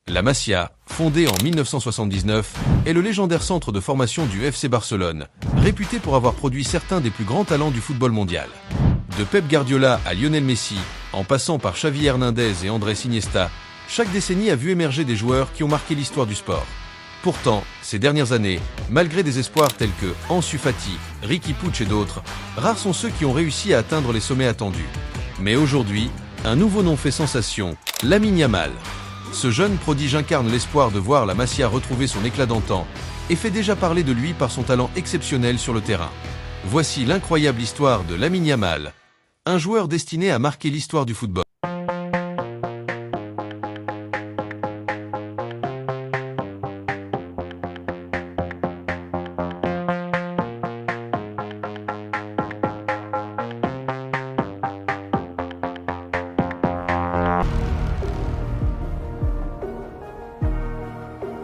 La Masia, fondée en 1979, est le légendaire centre de formation du FC Barcelone, réputé pour avoir produit certains des plus grands talents du football mondial. De Pep Guardiola à Lionel Messi, en passant par Xavi Hernandez et Andrés Iniesta, chaque décennie a vu émerger des joueurs qui ont marqué l'histoire du sport. Pourtant, ces dernières années, malgré des espoirs tels que Ansu Fati, Riqui Puig et d'autres, rares sont ceux qui ont réussi à atteindre les sommets attendus. Mais aujourd'hui, un nouveau nom fait sensation, Lamine Yamal. Ce jeune prodige incarne l'espoir de voir la Masia retrouver son éclat d'antan et fait déjà parler de lui par son talent exceptionnel sur le terrain. Voici l'incroyable histoire de Lamine Yamal, un joueur destiné à marquer l'histoire du football.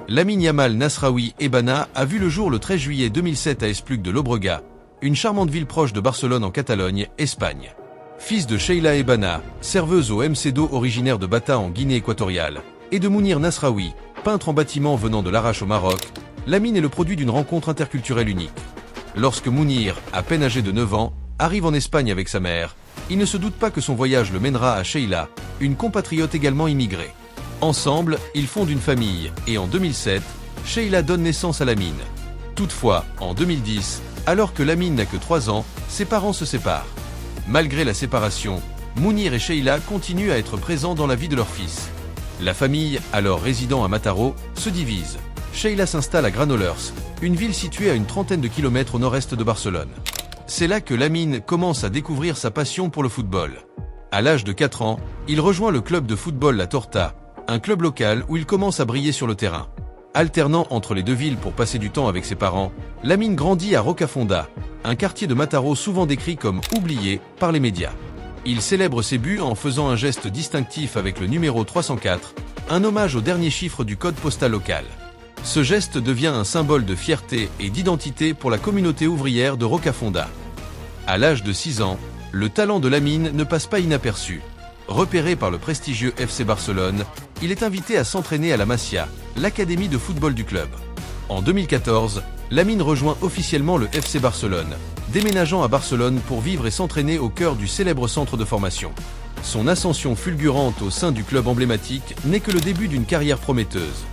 Lamine Yamal Nasraoui Ebana a vu le jour le 13 juillet 2007 à Espluc de Llobregat, une charmante ville proche de Barcelone en Catalogne, Espagne. Fils de Sheila Ebana, serveuse au MC2 originaire de Bata en Guinée équatoriale, et de Mounir Nasraoui, peintre en bâtiment venant de l'Arrache au Maroc, Lamine est le produit d'une rencontre interculturelle unique. Lorsque Mounir, à peine âgé de 9 ans, arrive en Espagne avec sa mère, il ne se doute pas que son voyage le mènera à Sheila, une compatriote également immigrée. Ensemble, ils fondent une famille, et en 2007, Sheila donne naissance à Lamine. Toutefois, en 2010, alors que Lamine n'a que 3 ans, ses parents se séparent. Malgré la séparation, Mounir et Sheila continuent à être présents dans la vie de leur fils. La famille, alors résidant à Mataró, se divise. Sheila s'installe à Granollers, une ville située à une trentaine de kilomètres au nord-est de Barcelone. C'est là que Lamine commence à découvrir sa passion pour le football. À l'âge de 4 ans, il rejoint le club de football La Torta, un club local où il commence à briller sur le terrain. Alternant entre les deux villes pour passer du temps avec ses parents, Lamine grandit à Rocafonda, un quartier de Mataró souvent décrit comme oublié par les médias. Il célèbre ses buts en faisant un geste distinctif avec le numéro 304, un hommage au dernier chiffre du code postal local. Ce geste devient un symbole de fierté et d'identité pour la communauté ouvrière de Rocafonda. À l'âge de 6 ans, le talent de Lamine ne passe pas inaperçu. Repéré par le prestigieux FC Barcelone, il est invité à s'entraîner à la Masia, l'académie de football du club. En 2014, Lamine rejoint officiellement le FC Barcelone, déménageant à Barcelone pour vivre et s'entraîner au cœur du célèbre centre de formation. Son ascension fulgurante au sein du club emblématique n'est que le début d'une carrière prometteuse.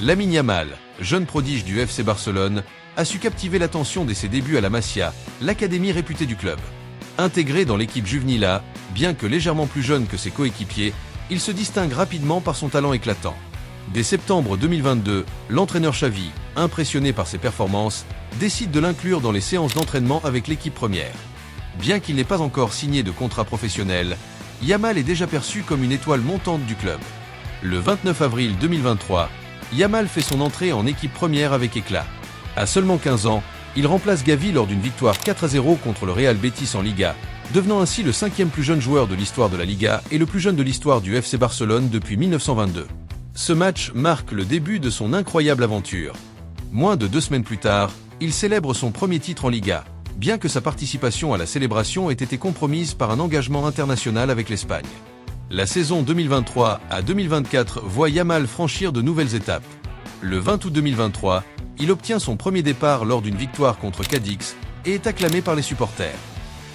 Lamine Yamal, jeune prodige du FC Barcelone, a su captiver l'attention dès ses débuts à la Masia, l'académie réputée du club. Intégré dans l'équipe juvénile A, bien que légèrement plus jeune que ses coéquipiers, il se distingue rapidement par son talent éclatant. Dès septembre 2022, l'entraîneur Xavi, impressionné par ses performances, décide de l'inclure dans les séances d'entraînement avec l'équipe première. Bien qu'il n'ait pas encore signé de contrat professionnel, Yamal est déjà perçu comme une étoile montante du club. Le 29 avril 2023, Yamal fait son entrée en équipe première avec éclat. À seulement 15 ans, il remplace Gavi lors d'une victoire 4-0 contre le Real Betis en Liga, devenant ainsi le 5e plus jeune joueur de l'histoire de la Liga et le plus jeune de l'histoire du FC Barcelone depuis 1922. Ce match marque le début de son incroyable aventure. Moins de 2 semaines plus tard, il célèbre son premier titre en Liga, bien que sa participation à la célébration ait été compromise par un engagement international avec l'Espagne. La saison 2023 à 2024 voit Yamal franchir de nouvelles étapes. Le 20 août 2023, il obtient son premier départ lors d'une victoire contre Cadix et est acclamé par les supporters.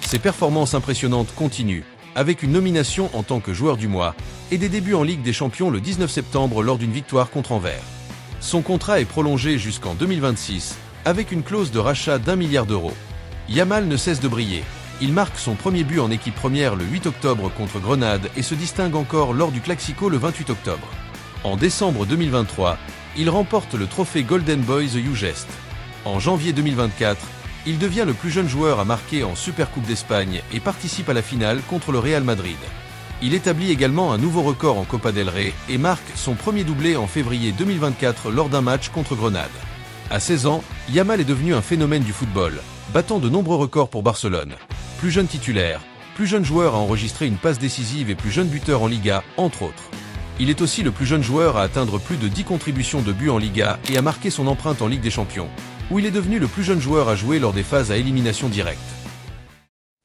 Ses performances impressionnantes continuent, avec une nomination en tant que joueur du mois et des débuts en Ligue des Champions le 19 septembre lors d'une victoire contre Anvers. Son contrat est prolongé jusqu'en 2026, avec une clause de rachat d'1 milliard d'euros. Yamal ne cesse de briller. Il marque son premier but en équipe première le 8 octobre contre Grenade et se distingue encore lors du Classico le 28 octobre. En décembre 2023, il remporte le trophée Golden Boy The U-Gest. En janvier 2024, il devient le plus jeune joueur à marquer en Supercoupe d'Espagne et participe à la finale contre le Real Madrid. Il établit également un nouveau record en Copa del Rey et marque son premier doublé en février 2024 lors d'un match contre Grenade. À 16 ans, Yamal est devenu un phénomène du football, battant de nombreux records pour Barcelone. Plus jeune titulaire, plus jeune joueur à enregistrer une passe décisive et plus jeune buteur en Liga, entre autres. Il est aussi le plus jeune joueur à atteindre plus de 10 contributions de buts en Liga et à marquer son empreinte en Ligue des Champions, où il est devenu le plus jeune joueur à jouer lors des phases à élimination directe.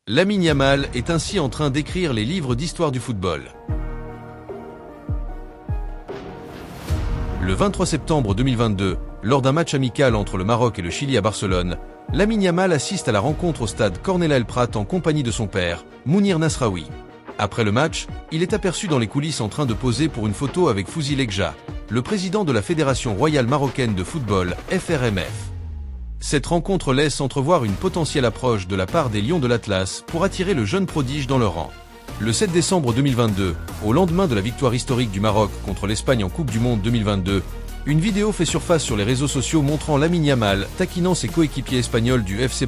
Lamine Yamal est ainsi en train d'écrire les livres d'histoire du football. Le 23 septembre 2022, lors d'un match amical entre le Maroc et le Chili à Barcelone, Lamine Yamal assiste à la rencontre au stade Cornella El Prat en compagnie de son père, Mounir Nasraoui. Après le match, il est aperçu dans les coulisses en train de poser pour une photo avec Fouzi Lekja, le président de la Fédération royale marocaine de football, FRMF. Cette rencontre laisse entrevoir une potentielle approche de la part des Lions de l'Atlas pour attirer le jeune prodige dans leur rang. Le 7 décembre 2022, au lendemain de la victoire historique du Maroc contre l'Espagne en Coupe du Monde 2022, une vidéo fait surface sur les réseaux sociaux montrant Lamine Yamal taquinant ses coéquipiers espagnols du FC